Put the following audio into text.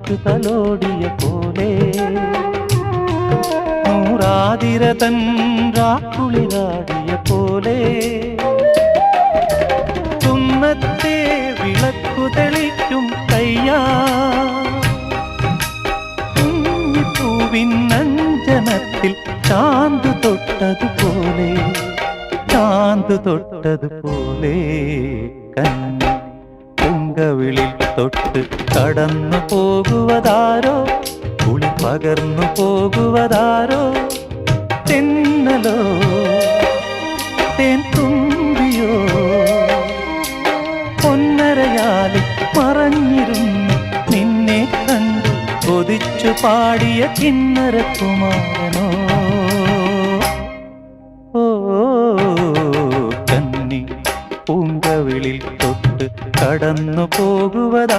കാറ്റു തലോടിയ പോലെ നൂറാതിരതൻ രാക്കുളിരാടിയ പോലെ തുന്നത്തെ വിളക്കു തെളിക്കും കയ്യാ പൂവിനഞ്ജനത്തിൽ ചാന്ത് തൊട്ടതുപോലെ ചാന്ത് തൊട്ടതുപോലെ കന്നി പൂങ്കവിളിൽ തൊട്ട് കടന്നു പോകുവതാരോ കുളി പകർന്നു പോകുവതാരോ തെന്നലോ തേൻ തുമ്പിയോ പൊന്നരയാലിൽ മറഞ്ഞിരുന്നു നിന്നെ കണ്ടു കൊതിച്ചു പാടിയ കിന്നരകുമാരനോ ഓ കന്നി പൂങ്കവിളിൽ തൊട്ട് കടന്നു പോകുവതാ